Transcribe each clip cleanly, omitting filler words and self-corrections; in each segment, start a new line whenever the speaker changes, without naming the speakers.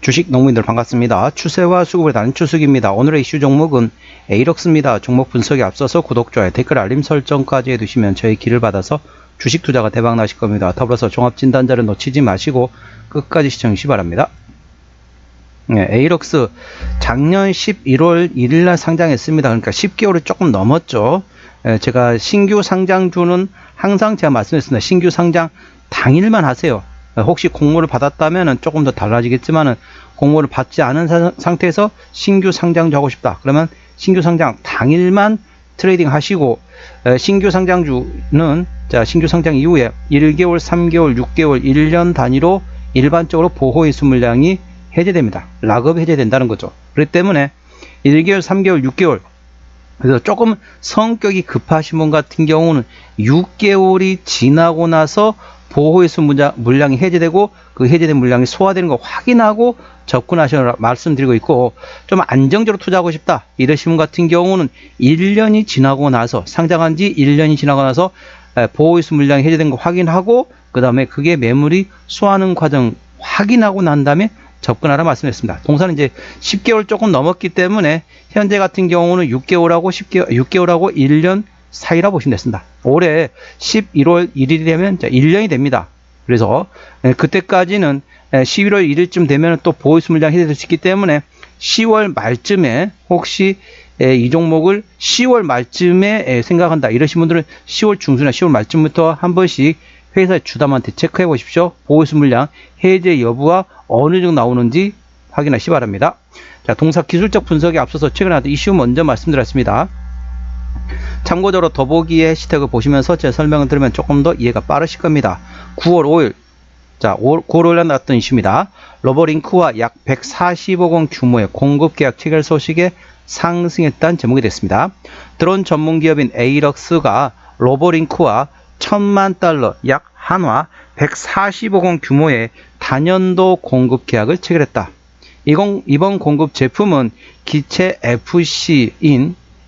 주식 농민들 반갑습니다. 추세와 수급을 다는 추석입니다. 오늘의 이슈 종목은 에이럭스입니다. 종목 분석에 앞서서 구독, 좋아요, 댓글, 알림 설정까지 해두시면 저희 길을 받아서 주식 투자가 대박 나실 겁니다. 더불어서 종합진단자를 놓치지 마시고 끝까지 시청하시기 바랍니다. 네, 에이럭스 작년 11월 1일날 상장했습니다. 그러니까 10개월이 조금 넘었죠. 제가 신규 상장주는 항상 제가 말씀했습니다. 신규 상장 당일만 하세요. 혹시 공모를 받았다면 조금 더 달라지겠지만은 공모를 받지 않은 상태에서 신규 상장주 하고 싶다. 그러면 신규 상장 당일만 트레이딩 하시고, 신규 상장주는 신규 상장 이후에 1개월, 3개월, 6개월, 1년 단위로 일반적으로 보호의수 물량이 해제됩니다. 락업 해제된다는 거죠. 그렇기 때문에 1개월, 3개월, 6개월, 그래서 조금 성격이 급하신 분 같은 경우는 6개월이 지나고 나서 보호의수 물량이 해제되고 그 해제된 물량이 소화되는 거 확인하고 접근하시라고 말씀드리고 있고, 좀 안정적으로 투자하고 싶다 이러신 분 같은 경우는 1년이 지나고 나서, 상장한 지 1년이 지나고 나서 보호의수 물량이 해제된 거 확인하고, 그 다음에 그게 매물이 소화하는 과정 확인하고 난 다음에 접근하라 말씀했습니다. 동사는 이제 10개월 조금 넘었기 때문에 현재 같은 경우는 6개월하고 6개월하고 1년 사이라 보시면 됐습니다. 올해 11월 1일이 되면 1년이 됩니다. 그래서 그때까지는 11월 1일쯤 되면 또 보호의수 물량 해제될 수 있기 때문에 10월 말쯤에 혹시 이 종목을 10월 말쯤에 생각한다 이러신 분들은 10월 중순이나 10월 말쯤부터 한 번씩 회사의 주담한테 체크해 보십시오. 보호의수 물량 해제 여부와 어느 정도 나오는지 확인하시기 바랍니다. 자, 동사 기술적 분석에 앞서서 최근에 나왔던 이슈 먼저 말씀드렸습니다. 참고적으로 더보기의 해시태그 보시면서 제 설명을 들으면 조금 더 이해가 빠르실 겁니다. 9월 5일, 9월 5일에 나왔던 이슈입니다. 러버링크와 약 140억 원 규모의 공급 계약 체결 소식에 상승했다는 제목이 됐습니다. 드론 전문 기업인 에이럭스가 러버링크와 $10,000,000, 약 한화 140억 원 규모의 단연도 공급 계약을 체결했다. 이번 공급 제품은 기체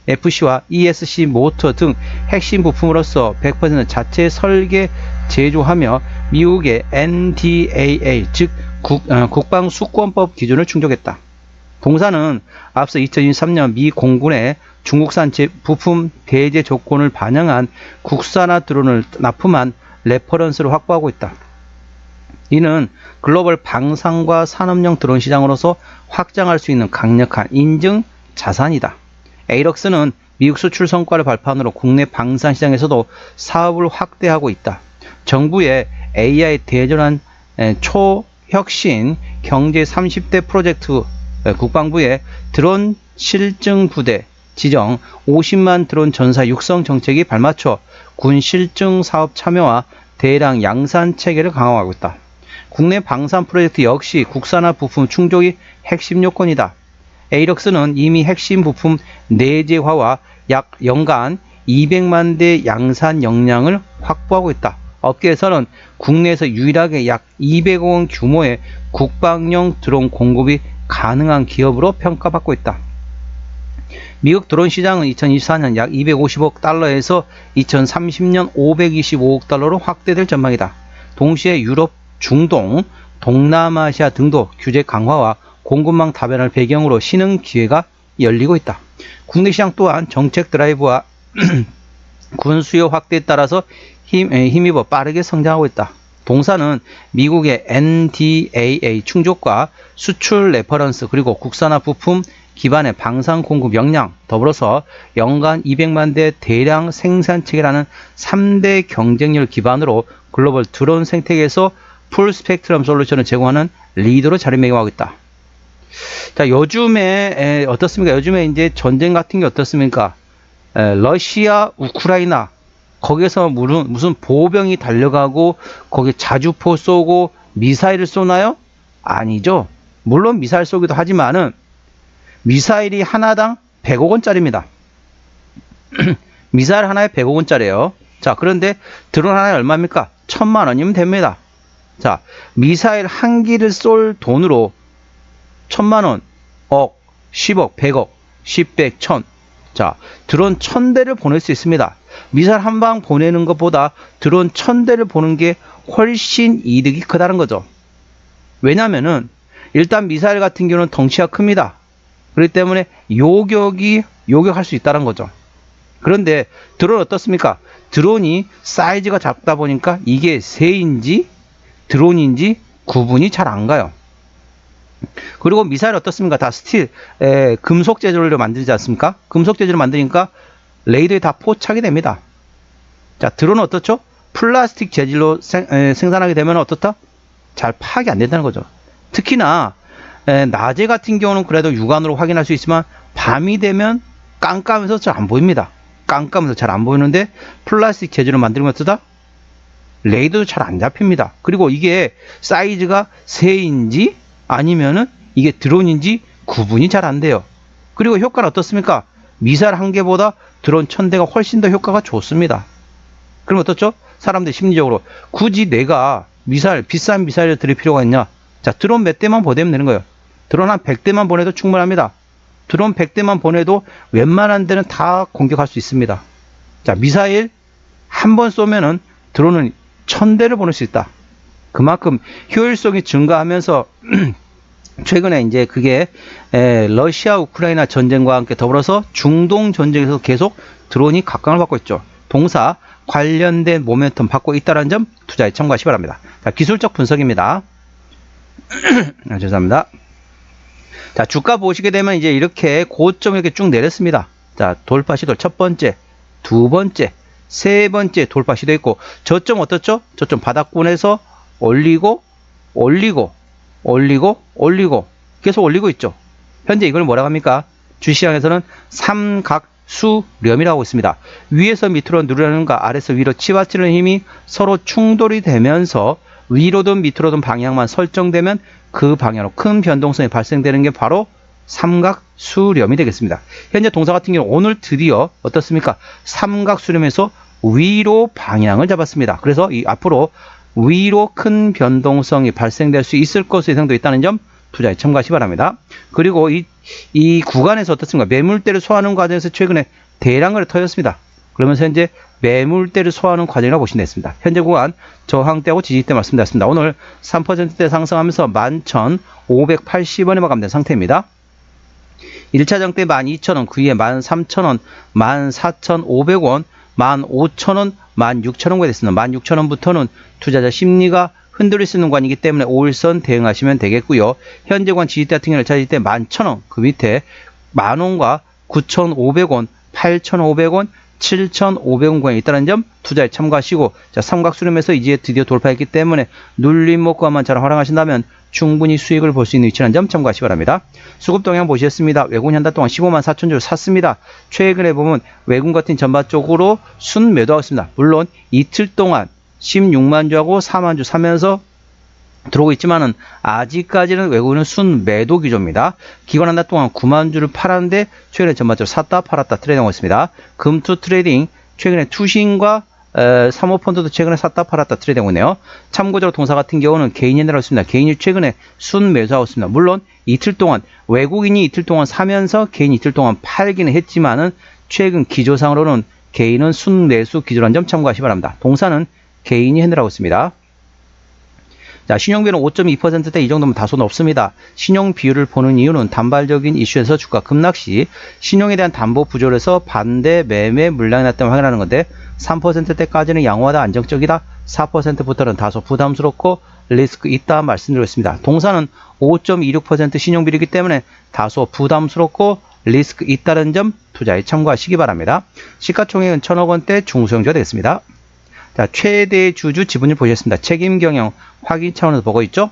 FC와 ESC 모터 등 핵심 부품으로서 100% 자체 설계 제조하며 미국의 NDAA 즉 국방수권법 기준을 충족했다. 동사는 앞서 2023년 미 공군의 중국산 부품 대제 조건을 반영한 국산화 드론을 납품한 레퍼런스를 확보하고 있다. 이는 글로벌 방산과 산업용 드론 시장으로서 확장할 수 있는 강력한 인증 자산이다. 에이럭스는 미국 수출 성과를 발판으로 국내 방산 시장에서도 사업을 확대하고 있다. 정부의 AI 대전환 초혁신 경제 30대 프로젝트, 국방부의 드론 실증 부대 지정 50만 드론 전사 육성 정책이 발맞춰 군 실증 사업 참여와 대량 양산 체계를 강화하고 있다. 국내 방산 프로젝트 역시 국산화 부품 충족이 핵심 요건이다. 에이럭스는 이미 핵심 부품 내재화와 약 연간 200만 대 양산 역량을 확보하고 있다. 업계에서는 국내에서 유일하게 약 200억 원 규모의 국방용 드론 공급이 가능한 기업으로 평가받고 있다. 미국 드론 시장은 2024년 약 250억 달러에서 2030년 525억 달러로 확대될 전망이다. 동시에 유럽, 중동, 동남아시아 등도 규제 강화와 공급망 다변화를 배경으로 신흥 기회가 열리고 있다. 국내 시장 또한 정책 드라이브와 군 수요 확대에 따라서 힘입어 빠르게 성장하고 있다. 동사는 미국의 NDAA 충족과 수출 레퍼런스 그리고 국산화 부품 기반의 방산 공급 역량, 더불어서 연간 200만 대 대량 생산 체계라는 3대 경쟁력 기반으로 글로벌 드론 생태계에서 풀 스펙트럼 솔루션을 제공하는 리더로 자리매김하고 있다. 자, 요즘에 어떻습니까? 요즘에 이제 전쟁 같은 게 어떻습니까? 러시아, 우크라이나 거기에서 무슨 보병이 달려가고 거기 자주포 쏘고 미사일을 쏘나요? 아니죠. 물론 미사일 쏘기도 하지만은 미사일이 하나당 100억 원짜리입니다. 미사일 하나에 100억 원짜리예요. 자, 그런데 드론 하나에 얼마입니까? 1,000만 원이면 됩니다. 자, 미사일 한 기를 쏠 돈으로 1,000만 원, 억, 10억, 100억, 10백, 1000. 자, 드론 1000대를 보낼 수 있습니다. 미사일 한 방 보내는 것보다 드론 1000대를 보는 게 훨씬 이득이 크다는 거죠. 왜냐면은 일단 미사일 같은 경우는 덩치가 큽니다. 그렇기 때문에 요격할 수 있다는 거죠. 그런데 드론 어떻습니까? 드론이 사이즈가 작다 보니까 이게 새인지 드론인지 구분이 잘 안 가요. 그리고 미사일 어떻습니까? 다 스틸, 금속 재질로 만들지 않습니까? 금속 재질로 만드니까 레이더에 다 포착이 됩니다. 자, 드론은 어떻죠? 플라스틱 재질로 생산하게 되면 어떻다? 잘 파악이 안 된다는 거죠. 특히나 낮에 같은 경우는 그래도 육안으로 확인할 수 있지만 밤이 되면 깜깜해서 잘 안 보입니다. 깜깜해서 잘 안 보이는데 플라스틱 재질로 만들면 어떠다? 레이더도 잘 안 잡힙니다. 그리고 이게 사이즈가 새인지 아니면은 이게 드론인지 구분이 잘 안 돼요. 그리고 효과는 어떻습니까? 미사일 한 개보다 드론 1000대가 훨씬 더 효과가 좋습니다. 그럼 어떻죠? 사람들 심리적으로 굳이 내가 비싼 미사일을 들일 필요가 있냐? 자, 드론 몇 대만 보내면 되는 거예요. 드론 한 100대만 보내도 충분합니다. 드론 100대만 보내도 웬만한 데는 다 공격할 수 있습니다. 자, 미사일 한 번 쏘면은 드론은 1000대를 보낼 수 있다. 그만큼 효율성이 증가하면서 최근에 이제 그게 러시아 우크라이나 전쟁과 함께 더불어서 중동 전쟁에서 계속 드론이 각광을 받고 있죠. 동사 관련된 모멘텀 받고 있다는 점 투자에 참고하시기 바랍니다. 자, 기술적 분석입니다. 죄송합니다. 자, 주가 보시게 되면 이제 이렇게 고점 이렇게 쭉 내렸습니다. 자, 돌파 시도 첫 번째, 두 번째, 세 번째 돌파 시도 있고, 저점 어떻죠? 저점 바닥권에서 올리고 계속 올리고 있죠. 현재 이걸 뭐라고 합니까? 주시장에서는 삼각수렴이라고 있습니다. 위에서 밑으로 누르는가 아래에서 위로 치받치는 힘이 서로 충돌이 되면서 위로든 밑으로든 방향만 설정되면 그 방향으로 큰 변동성이 발생되는 게 바로 삼각수렴이 되겠습니다. 현재 동사 같은 경우 오늘 드디어 어떻습니까? 삼각수렴에서 위로 방향을 잡았습니다. 그래서 이 앞으로 위로 큰 변동성이 발생될 수 있을 것으로 예상되어 있다는 점 투자에 참고하시기 바랍니다. 그리고 이 구간에서 어떻습니까? 매물대를 소화하는 과정에서 최근에 대량거래 터졌습니다. 그러면서 현재 매물대를 소화하는 과정이라고 보시면 되겠습니다. 현재 구간 저항대하고 지지대 말씀드렸습니다. 오늘 3%대 상승하면서 11,580원에 마감된 상태입니다. 1차 정대 12,000원, 그 위에 13,000원, 14,500원, 15,000원, 16,000원까지 됐습니다. 16,000원부터는 투자자 심리가 흔들릴 수 있는 구간이기 때문에 5일선 대응하시면 되겠고요. 현재 구간 지지대 같은 경우는 찾을 때 11,000원, 그 밑에 만원과 9,500원, 8,500원, 7,500원 구간에 있다는 점 투자에 참고하시고, 자, 삼각수렴에서 이제 드디어 돌파했기 때문에 눌림목과만 잘 활용하신다면 충분히 수익을 볼 수 있는 위치라는 점 참고하시기 바랍니다. 수급 동향 보시겠습니다. 외국인 한 달 동안 15만 4천 주를 샀습니다. 최근에 보면 외국인 같은 전반적으로 순매도하고 있습니다. 물론 이틀 동안 16만 주하고 4만 주 사면서 들어오고 있지만은 아직까지는 외국인은 순매도 기조입니다. 기관 한 달 동안 9만 주를 팔았는데 최근에 전반적으로 샀다 팔았다 트레이딩하고 있습니다. 금투 트레이딩 최근에 투신과 사모펀드도 최근에 샀다 팔았다 트레이딩하고 있네요. 참고적으로 동사 같은 경우는 개인이 내라고 있습니다. 개인이 최근에 순매수하고 있습니다. 물론 이틀 동안 외국인이 이틀 동안 사면서 개인이 이틀 동안 팔기는 했지만은 최근 기조상으로는 개인은 순매수 기조라는 점 참고하시기 바랍니다. 동사는 개인이 핸들하고 있습니다. 자, 신용 비율은 5.2%대 이 정도면 다소 높습니다. 신용 비율을 보는 이유는 단발적인 이슈에서 주가 급락시 신용에 대한 담보 부족에서 반대 매매 물량이 났다면 확인하는 건데 3%대까지는 양호하다 안정적이다 4%부터는 다소 부담스럽고 리스크 있다 말씀드리고 있습니다. 동사는 5.26% 신용 비율이기 때문에 다소 부담스럽고 리스크 있다는 점 투자에 참고하시기 바랍니다. 시가총액은 1,000억 원대 중소형주가 되겠습니다. 자, 최대 주주 지분율 보셨습니다. 책임 경영 확인 차원에서 보고 있죠.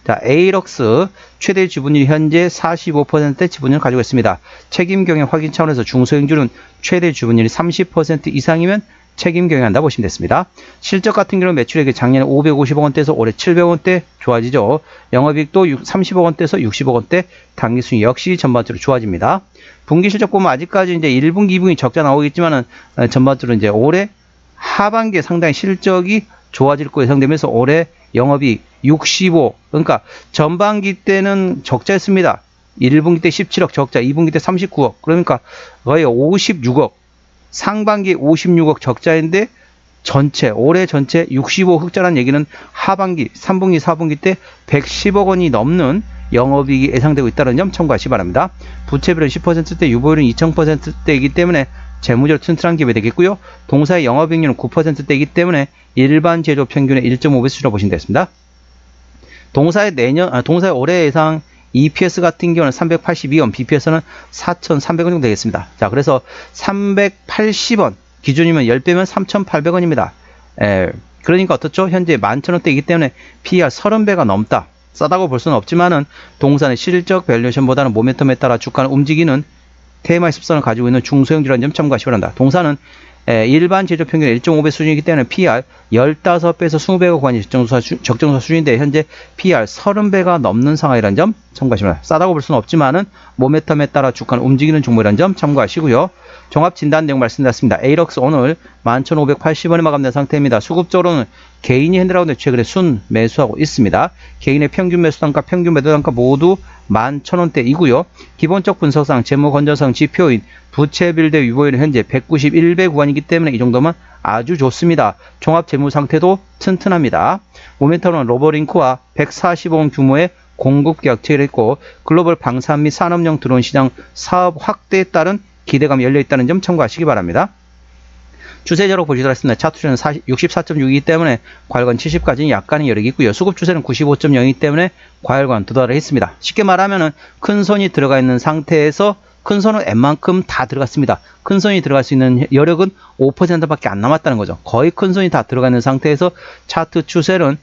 자, 에이럭스 최대 지분율이 현재 45%의 지분율을 가지고 있습니다. 책임 경영 확인 차원에서 중소형주는 최대 지분율이 30% 이상이면 책임 경영한다 보시면 됐습니다. 실적 같은 경우는 매출액이 작년에 550억 원대에서 올해 700억 원대 좋아지죠. 영업이익도 30억 원대에서 60억 원대, 당기순이 역시 전반적으로 좋아집니다. 분기 실적 보면 아직까지 이제 1분기, 2분기 적자 나오겠지만은 전반적으로 이제 올해 하반기에 상당히 실적이 좋아질 거 예상되면서 올해 영업이익 65, 그러니까 전반기 때는 적자였습니다. 1분기 때 17억 적자, 2분기 때 39억, 그러니까 거의 56억, 상반기 56억 적자인데 올해 전체 65 흑자라는 얘기는 하반기, 3분기, 4분기 때 110억 원이 넘는 영업이익이 예상되고 있다는 점 참고하시기 바랍니다. 부채비율은 10%대, 유보율은 2000%대이기 때문에 재무적으로 튼튼한 기업이 되겠고요. 동사의 영업이익률은 9%대이기 때문에 일반 제조 평균의 1.5배수라고 보시면 되겠습니다. 동사의 올해 예상 EPS 같은 경우는 382원, BPS는 4,300원 정도 되겠습니다. 자, 그래서 380원 기준이면 10배면 3,800원입니다. 그러니까 어떻죠? 현재 11,000원대이기 때문에 PER 30배가 넘다. 싸다고 볼 수는 없지만은 동사의 실적 밸류에이션보다는 모멘텀에 따라 주가는 움직이는 테마 습성을 가지고 있는 중소형주라는 점 참고하시기 바랍니다. 동사는 일반 제조 평균 1.5배 수준이기 때문에 PER 15배에서 20배가 구간이 적정사 수준인데 현재 PER 30배가 넘는 상황이라는 점 참고하시면 됩니다. 싸다고 볼 수는 없지만은 모멘텀에 따라 주가는 움직이는 종목이라는 점 참고하시고요. 종합 진단 내용 말씀드렸습니다. 에이럭스 오늘 11,580원에 마감된 상태입니다. 수급적으로는 개인이 핸들하고 최근에 순 매수하고 있습니다. 개인의 평균 매수 단가, 평균 매도 단가 모두 11,000원대이고요. 기본적 분석상 재무 건전성 지표인 부채비율 대 유보율은 현재 191배 구간이기 때문에 이 정도면 아주 좋습니다. 종합 재무 상태도 튼튼합니다. 모멘텀은 로버링크와 140원 규모의 공급 계약 체결했고 글로벌 방산 및 산업용 드론 시장 사업 확대에 따른 기대감이 열려있다는 점 참고하시기 바랍니다. 추세적으로 보시도록 하겠습니다. 차트는 64.6이기 때문에 과열관 70까지는 약간의 여력이 있고요. 수급 추세는 95.0이기 때문에 과열관 도달을 했습니다. 쉽게 말하면 큰 손이 들어가 있는 상태에서 큰 손은 N만큼 다 들어갔습니다. 큰 손이 들어갈 수 있는 여력은 5%밖에 안 남았다는 거죠. 거의 큰 손이 다 들어가 있는 상태에서 차트 추세는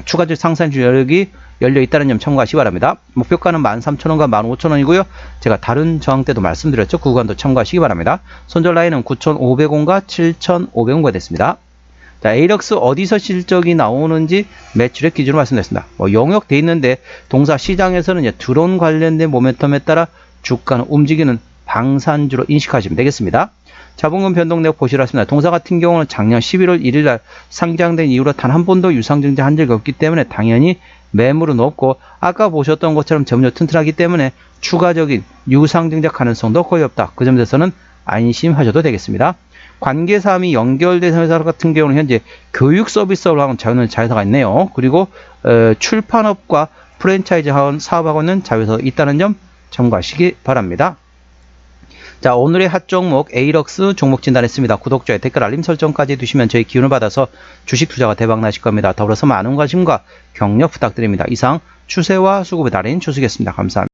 추가적 상승 여력이 열려 있다는 점 참고하시기 바랍니다. 목표가는 13,000원과 15,000원이고요. 제가 다른 저항 때도 말씀드렸죠. 그 구간도 참고하시기 바랍니다. 손절 라인은 9,500원과 7,500원가 됐습니다. 자, 에이럭스 어디서 실적이 나오는지 매출액 기준으로 말씀드렸습니다. 영역 돼 있는데 동사 시장에서는 이제 드론 관련된 모멘텀에 따라 주가는 움직이는 방산주로 인식하시면 되겠습니다. 자본금 변동 내역 보시라 했습니다. 동사 같은 경우는 작년 11월 1일 날 상장된 이후로 단 한 번도 유상증자 한 적이 없기 때문에 당연히 매물은 없고 아까 보셨던 것처럼 재무적 튼튼하기 때문에 추가적인 유상증자 가능성도 거의 없다. 그 점에 대해서는 안심하셔도 되겠습니다. 관계사 및 연결된 회사 같은 경우는 현재 교육 서비스업을 하는 자회사가 있네요. 그리고 출판업과 프랜차이즈 사업하고 있는 자회사가 있다는 점 참고하시기 바랍니다. 자, 오늘의 핫 종목 에이럭스 종목 진단했습니다. 구독자의 댓글 알림 설정까지 해두시면 저희 기운을 받아서 주식 투자가 대박 나실 겁니다. 더불어서 많은 관심과 격려 부탁드립니다. 이상 추세와 수급의 달인 추수겠습니다. 감사합니다.